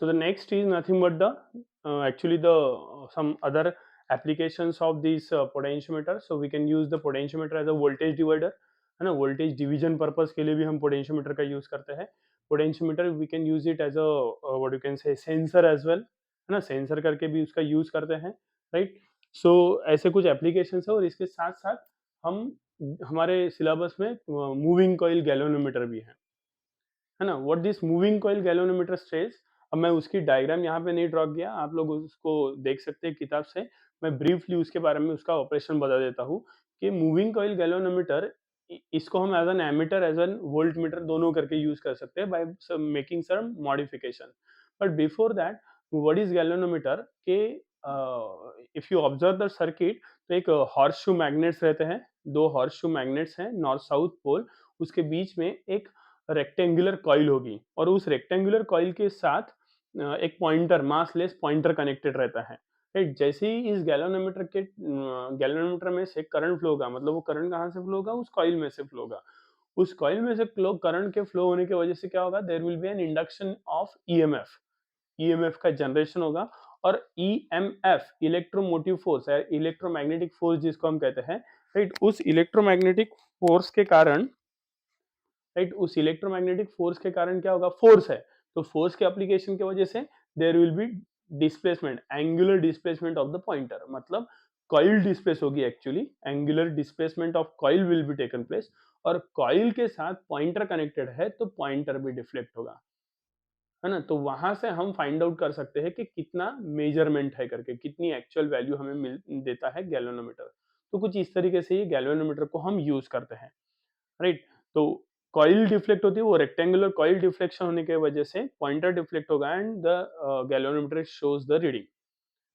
So the next is nothing but the actually the some other applications of this potentiometer. So we can use the potentiometer as a voltage divider, है ना, voltage division purpose के लिए भी हम potentiometer का use करते हैं. Potentiometer we can use it as a what you can say sensor as well, है ना, सेंसर करके भी उसका यूज करते हैं, राइट. सो ऐसे कुछ एप्लीकेशन है. और इसके साथ साथ हम हमारे सिलेबस में मूविंग कॉइल गैल्वेनोमीटर भी है ना. What this moving coil galvanometer stage, अब मैं उसकी डायग्राम यहाँ पे नहीं ड्रॉ किया, आप लोग उसको देख सकते हैं किताब से. मैं ब्रीफली उसके बारे में उसका ऑपरेशन बता देता हूँ कि मूविंग कॉइल गैल्वेनोमीटर इसको हम as an ammeter as an voltmeter दोनों करके यूज कर सकते हैं by making some modification. But before that what is galvanometer के if you observe the circuit, तो एक हॉर्स शू मैग्नेट्स रहते हैं, दो हॉर्स शू मैग्नेट्स हैं नॉर्थ साउथ पोल, उसके बीच में एक रेक्टेंगुलर कॉइल होगी और उस रेक्टेंगुलर कॉइल के साथ एक पॉइंटर, मासलेस पॉइंटर कनेक्टेड रहता है, राइट. जैसे ही इस गैल्वेनोमीटर में से करंट फ्लो होगा, मतलब वो करंट कहाँ से फ्लो होगा, उस कॉइल में से फ्लो होगा. उस कॉइल में से करंट के फ्लो होने की वजह से क्या होगा, there will be an induction of EMF. EMF का जनरेशन होगा और ईएमएफ इलेक्ट्रोमोटिव फोर्स है, इलेक्ट्रोमैग्नेटिक फोर्स जिसको हम कहते हैं, राइट. उस इलेक्ट्रोमैग्नेटिक फोर्स के कारण, राइट, उस इलेक्ट्रोमैग्नेटिक फोर्स के कारण क्या होगा, फोर्स है, तो फोर्स के एप्लीकेशन की वजह से there will be displacement, angular displacement of the pointer, मतलब कॉइल डिस्प्लेस होगी actually, angular displacement of coil will be taken place. और कॉइल के साथ पॉइंटर कनेक्टेड है तो पॉइंटर भी डिफ्लेक्ट होगा, है ना. तो वहां से हम फाइंड आउट कर सकते हैं कि कितना मेजरमेंट है करके, कितनी एक्चुअल वैल्यू हमें मिल देता है गैल्वेनोमीटर. तो कुछ इस तरीके से ये गैल्वेनोमीटर को हम यूज करते हैं, राइट. तो कॉइल डिफ्लेक्ट होती है, वो रेक्टेंगुलर कॉइल डिफ्लेक्शन होने की वजह से पॉइंटर डिफ्लेक्ट होगा and the galvanometer shows the reading,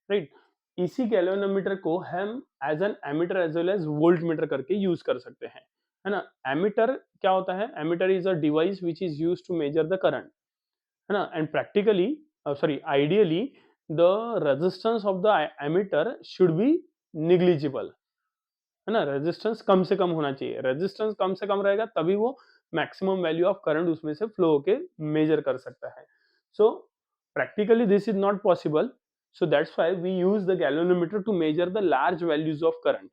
right. इसी गैल्वेनोमीटर को हम as an ammeter as well as voltmeter करके यूज कर सकते हैं, है ना. एमीटर क्या होता है, ammeter is a device which is use to measure the current, है ना. And practically sorry ideally the resistance of the ammeter should be negligible, है ना. रेजिस्टेंस कम से कम होना चाहिए, रेजिस्टेंस कम से कम रहेगा तभी वो मैक्सिमम वैल्यू ऑफ करंट उसमें से फ्लो होके मेजर कर सकता है. So practically this is not possible, so that's why we use the galvanometer to measure the large values of current,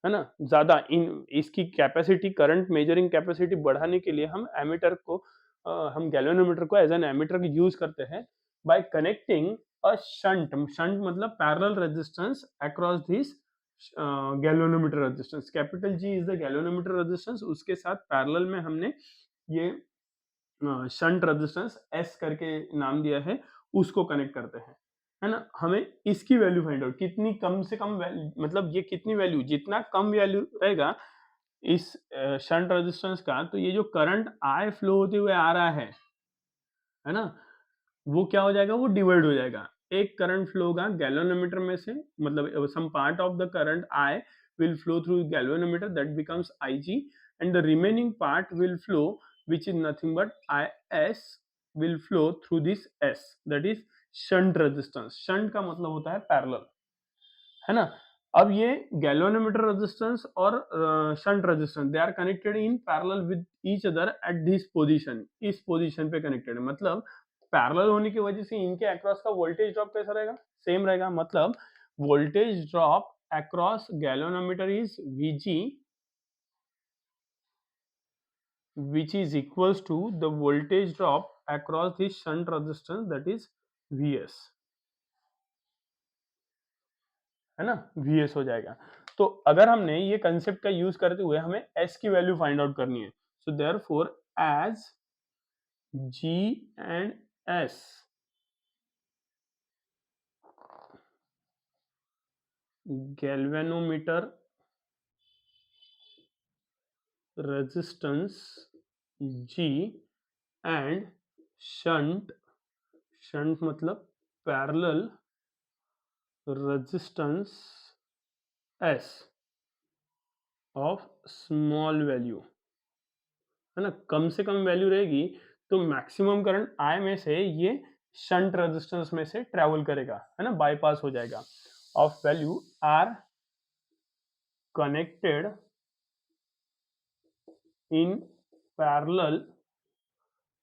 है ना. ज्यादा इन इसकी कैपेसिटी, करंट मेजरिंग कैपेसिटी बढ़ाने के लिए हम एमीटर को हम गैल्वेनोमीटर को एज एन एमीटर यूज करते हैं by connecting a shunt. Shunt मतलब parallel resistance across this galvanometer resistance. Capital G is the galvanometer resistance, उसके साथ पैरेलल में हमने ये शंट रेजिस्टेंस एस करके नाम दिया है, उसको कनेक्ट करते हैं, है ना. हमें इसकी वैल्यू फाइंड आउट, कितनी कम से कम वैल्यू, मतलब ये कितनी वैल्यू, जितना कम वैल्यू रहेगा इस शंट रेजिस्टेंस का, तो ये जो करंट आई फ्लो होते हुए आ रहा है ना, वो क्या हो जाएगा, वो डिवाइड हो जाएगा. एक करंट फ्लो होगा गैल्वेनोमीटर में से, मतलब some part of the current I will flow through galvanometer, that becomes Ig, and the remaining part will flow, which is nothing but Is will flow through this S, that is shunt resistance. shunt का मतलब होता है parallel, है ना. अब ये galvanometer resistance और shunt resistance, they are connected in parallel with each other at this position, इस पोजीशन पे कनेक्टेड है. मतलब पैरेलल होने की वजह से इनके अक्रॉस का वोल्टेज ड्रॉप कैसा रहेगा, सेम रहेगा. मतलब voltage drop across galvanometer is Vg, which is equals to the voltage drop across this shunt resistance, that is Vs, है ना. Vs हो जाएगा. तो अगर हमने ये कंसेप्ट का यूज करते हुए हमें S की वैल्यू फाइंड आउट करनी है, so therefore as G and S galvanometer resistance G and shunt, shunt मतलब parallel resistance S of small value, है ना. कम से कम वैल्यू रहेगी तो मैक्सिमम करंट आई में से ये शंट रेजिस्टेंस में से ट्रेवल करेगा, है ना, बाईपास हो जाएगा. Of value are connected in parallel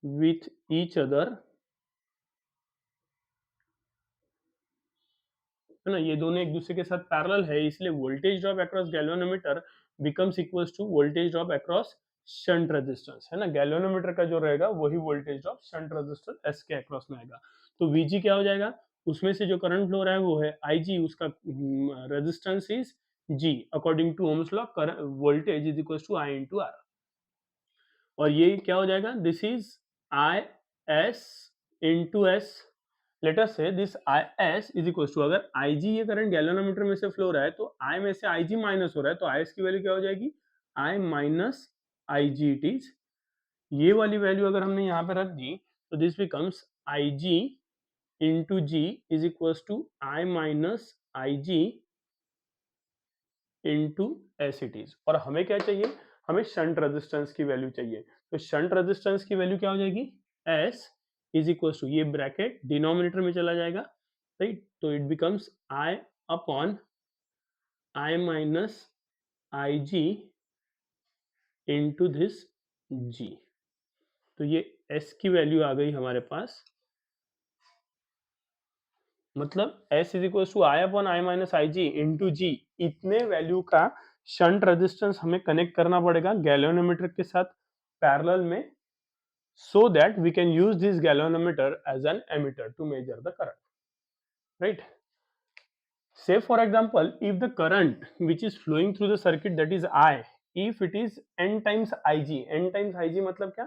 with each other है ना, ये दोनों एक दूसरे के साथ पैरेलल है, इसलिए voltage drop across galvanometer becomes equals to voltage drop across shunt resistance, है ना। गैल्वेनोमीटर का जो रहेगा वही voltage drop shunt resistor S के अक्रॉस में आएगा। तो वीजी क्या हो जाएगा, उसमें से जो करंट फ्लो रहा है वो है आईजी, उसका resistance is G according to Ohm's law, voltage is equals to I into R. और ये क्या हो जाएगा, this is I S into S. Let us say this I S is equal to, अगर आई जी ये current galvanometer में से flow रहा है तो आई में से आई जी माइनस हो रहा है, तो आई एस की वैल्यू क्या हो जाएगी, I minus I G it is. ये वाली वैल्यू अगर हमने यहाँ पे रख दी तो this becomes I G into G is equal to I minus I G into S it is. और हमें क्या चाहिए, हमें शंट रेजिस्टेंस की वैल्यू चाहिए। तो शंट रेजिस्टेंस की वैल्यू क्या हो जाएगी, एस इज इक्वल टू, ये ब्रैकेट डिनोमिनेटर में चला जाएगा, राइट। तो it becomes I upon I minus I G into this G. तो ये एस की वैल्यू आ गई हमारे पास, मतलब S is equal to I upon I minus I G into G. इतने वैल्यू का शंट रेजिस्टेंस हमें कनेक्ट करना पड़ेगा गैल्वेनोमीटर के साथ पैरेलल में, so that we can use this galvanometer as an emitter to measure the current, right. Say for example, if the current which is flowing through the circuit, that is I, if it is n times Ig, n times Ig मतलब क्या,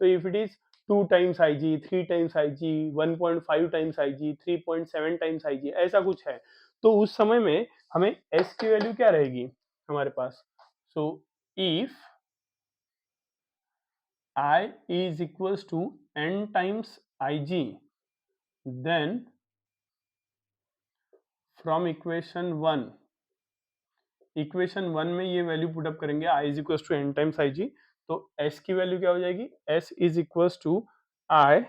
तो if it is 2 times Ig, 3 times Ig, 1.5 times Ig, 3.7 times Ig, ऐसा कुछ है, तो उस समय में हमें S की वैल्यू क्या रहेगी हमारे पास। So if I is equals to n times Ig, then from equation one में ये वैल्यू पुट अप करेंगे, I is equal to n times I G. तो एस की वैल्यू क्या हो जाएगी, S is equal to I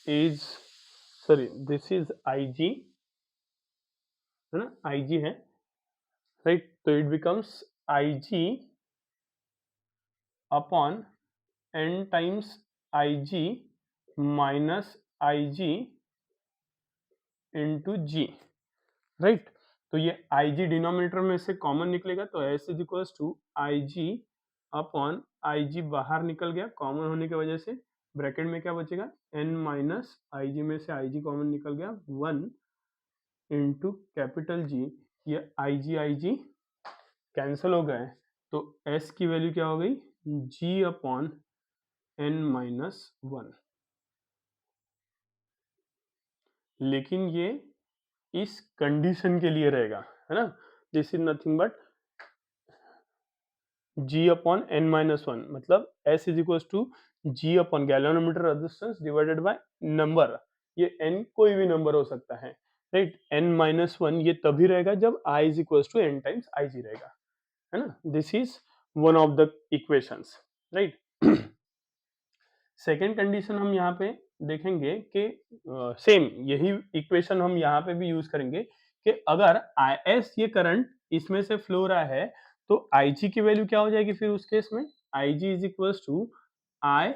is, sorry this is I G, है ना, आई जी है, राइट। तो it becomes I G upon n times I G minus I G into G, right. तो ये आई जी डिनोमिनेटर में से कॉमन निकलेगा, तो S is equal to I G upon I G बाहर निकल गया कॉमन होने की वजह से, ब्रैकेट में क्या बचेगा, एन माइनस आई जी में से आई जी कॉमन निकल गया, 1 इंटू कैपिटल जी। ये आई जी कैंसिल हो गए, तो एस की वैल्यू क्या हो गई, जी अपॉन एन माइनस 1। लेकिन ये इस कंडीशन के लिए रहेगा, है ना, this is nothing but G upon N minus 1, मतलब S is equal to G upon galvanometer resistance divided by number, ये एन कोई भी नंबर हो सकता है, राइट। एन माइनस 1 ये तभी रहेगा जब I is equal to n times I G रहेगा, है ना। This is one of the equations, right. Second condition हम यहाँ पे देखेंगे कि सेम यही इक्वेशन हम यहाँ पे भी यूज करेंगे कि अगर आई एस ये करंट इसमें से फ्लो रहा है तो आई जी की वैल्यू क्या हो जाएगी फिर उस केस में, I G is equal to I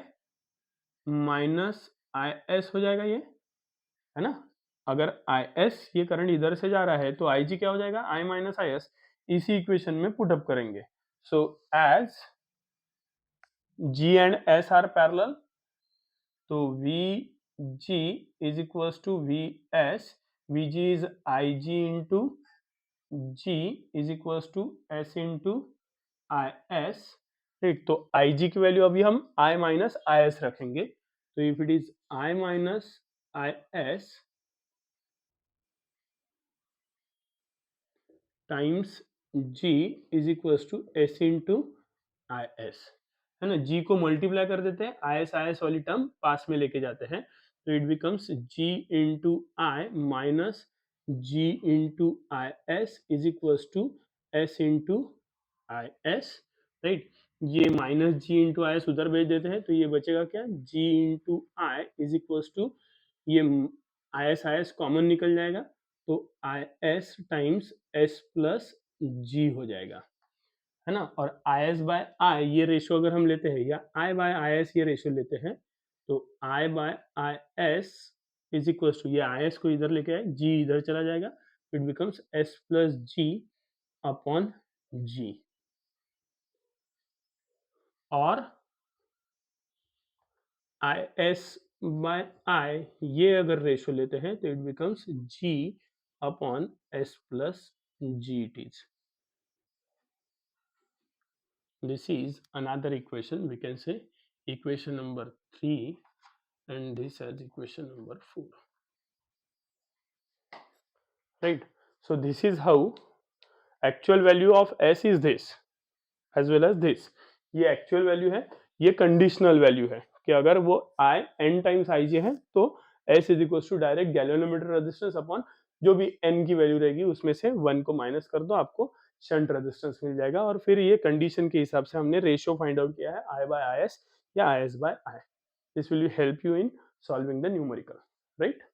minus I S हो जाएगा ये, है ना। अगर आई एस ये करंट इधर से जा रहा है तो आई जी क्या हो जाएगा, आई माइनस आई एस। इसी इक्वेशन में पुट अप करेंगे, so as G and S are parallel, तो V G is equal to V S, V G is I G into G is equal to S into I S, ठीक। तो आई जी की value अभी हम आई minus I S रखेंगे, तो if it is I minus I S times G is equal to S into I S, है ना। जी को मल्टीप्लाई कर देते हैं, आई एस वाली टर्म पास में लेके जाते हैं, तो it becomes G into I minus G into I S is equal to S into I S, right. ये minus G into I S उधर भेज देते हैं, तो ये बचेगा क्या, G into I is equal to, ये आई एस कॉमन निकल जाएगा, तो I S times S plus G हो जाएगा, है ना। और आई एस बाय आई ये रेशियो अगर हम लेते हैं या आई बाय आई एस ये रेशियो लेते हैं, तो आई bye I S is equal to, ये आई एस को इधर लेके आए, जी इधर चला जाएगा, it becomes S plus G upon G, और आई एस बाय आई, ये अगर रेशो लेते हैं तो it becomes ji upon S plus ji it is. This is another equation, we can say equation number 3, and this as equation number 4, right? So this is how actual value of s is this as well as this. ये actual value है, ये conditional value है कि अगर वो i n times ij है तो s is equals to direct galvanometer resistance upon जो भी n की वैल्यू रहेगी उसमें से 1 को माइनस कर दो, आपको शंट रेजिस्टेंस मिल जाएगा. और फिर ये कंडीशन के हिसाब से हमने रेशियो फाइंड आउट किया है i by is या is by I. This will help you in solving the numerical, right?